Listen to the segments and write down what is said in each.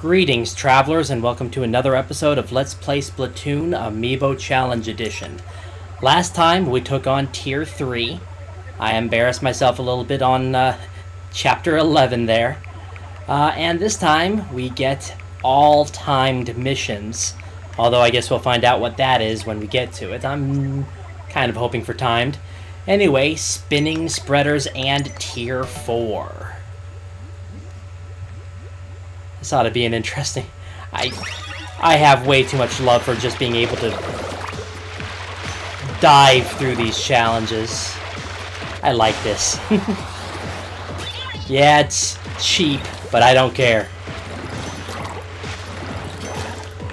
Greetings, travelers, and welcome to another episode of Let's Play Splatoon Amiibo Challenge Edition. Last time, we took on Tier 3. I embarrassed myself a little bit on Chapter 11 there. And this time, we get all timed missions. Although I guess we'll find out what that is when we get to it. I'm kind of hoping for timed. Anyway, spinning, spreaders, and Tier 4. This ought to be an interesting... I have way too much love for just being able to dive through these challenges. I like this. Yeah, it's cheap, but I don't care.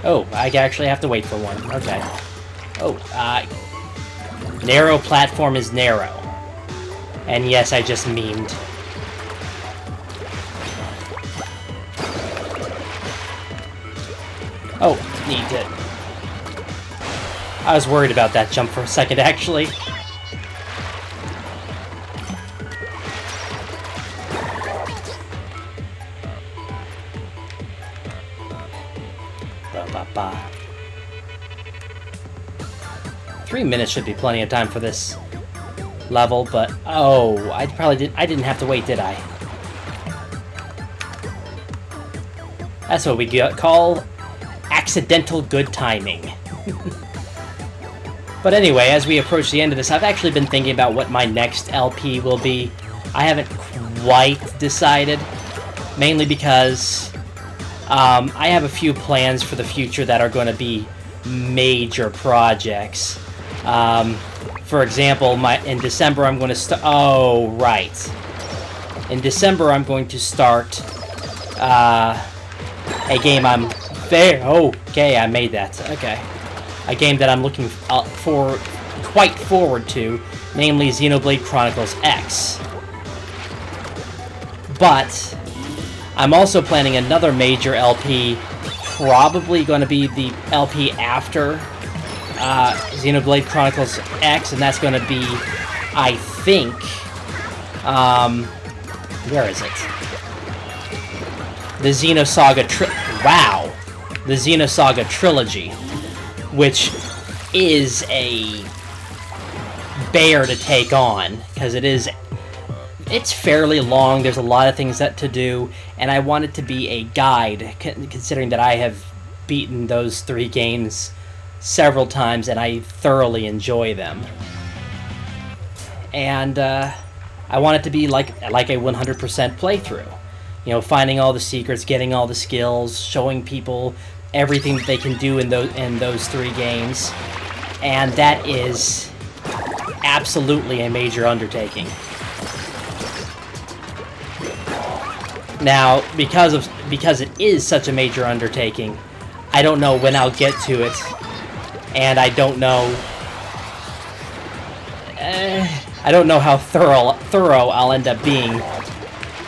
Oh, I actually have to wait for one. Okay. Oh, narrow platform is narrow. And yes, I just memed. Oh, need it. I was worried about that jump for a second, actually. Ba-ba-ba. 3 minutes should be plenty of time for this level, but oh, I didn't have to wait, did I? That's what we call accidental good timing. But anyway, as we approach the end of this, I've actually been thinking about what my next LP will be. I haven't quite decided, mainly because I have a few plans for the future that are going to be major projects. For example, in December I'm going to start... Oh, right. In December I'm going to start a game I'm... Okay, I made that. Okay. A game that I'm looking quite forward to, namely Xenoblade Chronicles X. But I'm also planning another major LP, probably going to be the LP after Xenoblade Chronicles X, and that's going to be, I think, where is it? The Xenosaga Wow! The Xenosaga Trilogy, which is a bear to take on, because it's fairly long, there's a lot of things to do, and I want it to be a guide, considering that I have beaten those 3 games several times, and I thoroughly enjoy them. And I want it to be like a 100% playthrough. You know, finding all the secrets, getting all the skills, showing people everything that they can do in those 3 games. And that is absolutely a major undertaking. Now, because it is such a major undertaking, I don't know when I'll get to it, and I don't know how thorough I'll end up being.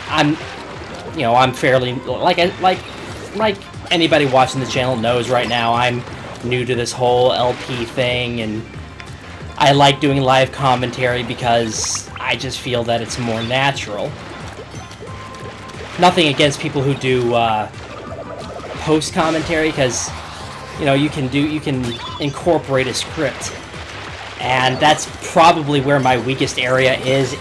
I'm fairly like anybody watching the channel knows right now, I'm new to this whole LP thing, and I like doing live commentary because I just feel that it's more natural. Nothing against people who do post commentary, because you can incorporate a script, and that's probably where my weakest area is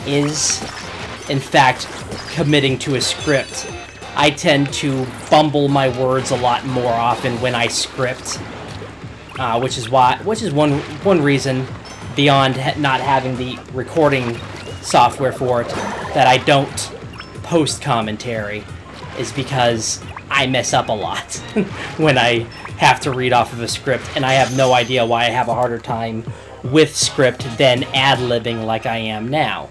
in fact committing to a script. I tend to bumble my words a lot more often when I script, which is one reason, beyond not having the recording software for it, that I don't post commentary, is because I mess up a lot when I have to read off of a script, and I have no idea why I have a harder time with script than ad-libbing like I am now.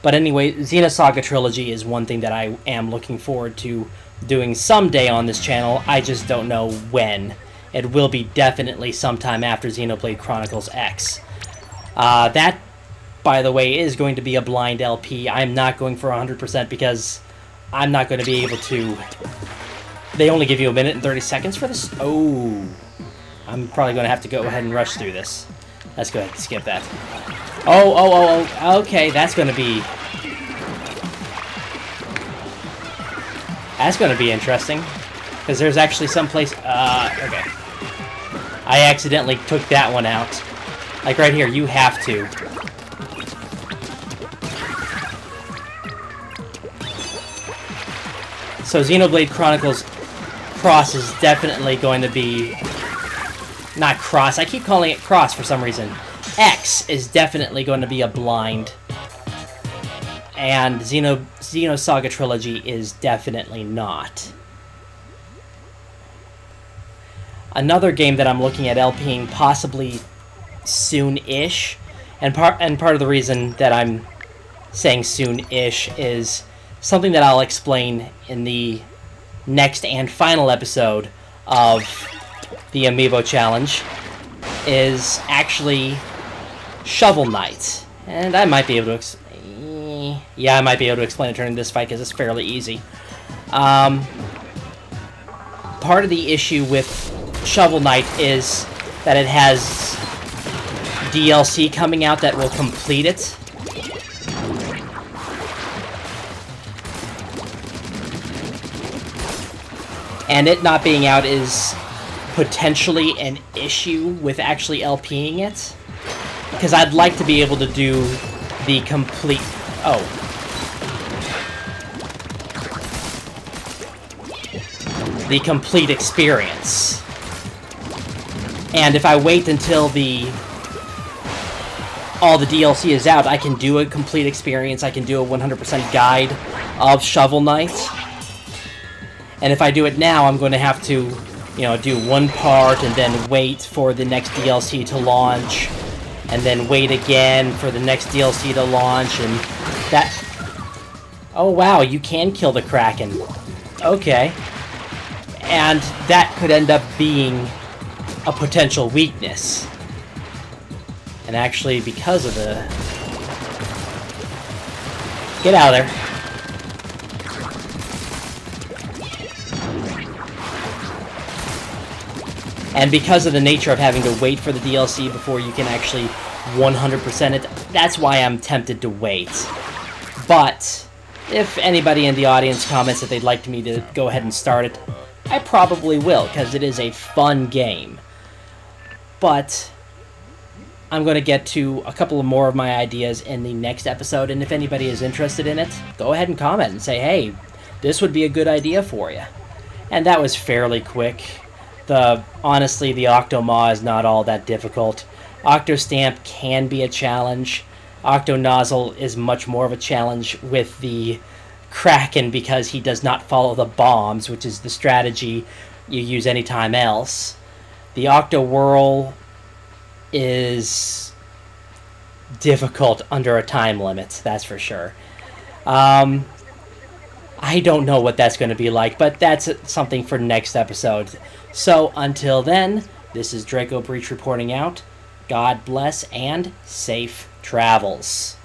But anyway, Xenosaga Trilogy is one thing that I am looking forward to doing someday on this channel. I just don't know when. It will be definitely sometime after Xenoblade Chronicles X. That, by the way, is going to be a blind LP. I'm not going for 100% because I'm not going to be able to... They only give you 1 minute and 30 seconds for this? Oh. I'm probably going to have to go ahead and rush through this. Let's go ahead and skip that. Oh, okay, that's going to be... That's going to be interesting. Because there's actually some place... okay. I accidentally took that one out. Like right here, you have to. So Xenoblade Chronicles Cross is definitely going to be... Not Cross, I keep calling it Cross for some reason. X is definitely going to be a blind. And Xenosaga Trilogy is definitely not. Another game that I'm looking at LPing possibly soon-ish, and part of the reason that I'm saying soon-ish is something that I'll explain in the next and final episode of the Amiibo Challenge, is actually Shovel Knight. And I might be able to... yeah, I might be able to explain it during this fight because it's fairly easy. Part of the issue with Shovel Knight is that it has DLC coming out that will complete it. And it not being out is potentially an issue with actually LPing it. Because I'd like to be able to do the complete... oh. The complete experience. And if I wait until all the DLC is out, I can do a complete experience, I can do a 100% guide of Shovel Knight. And if I do it now, I'm going to have to, you know, do one part and then wait for the next DLC to launch, and then wait again for the next DLC to launch, and that... oh wow, you can kill the Kraken. Okay. And that could end up being a potential weakness. And actually, because of the... get out of there. And because of the nature of having to wait for the DLC before you can actually 100% it, that's why I'm tempted to wait. But if anybody in the audience comments that they'd like me to go ahead and start it, I probably will, because it is a fun game. But I'm going to get to a couple of more of my ideas in the next episode, and if anybody is interested in it, go ahead and comment and say, hey, this would be a good idea for you. And that was fairly quick. Honestly, the Octomaw is not all that difficult. Octostamp can be a challenge. Octonozzle is much more of a challenge with the Kraken because he does not follow the bombs, which is the strategy you use anytime else. The Octowhirl is difficult under a time limit, that's for sure. I don't know what that's going to be like, but that's something for next episode. So, until then, this is Draco Breach reporting out. God bless and safe travels.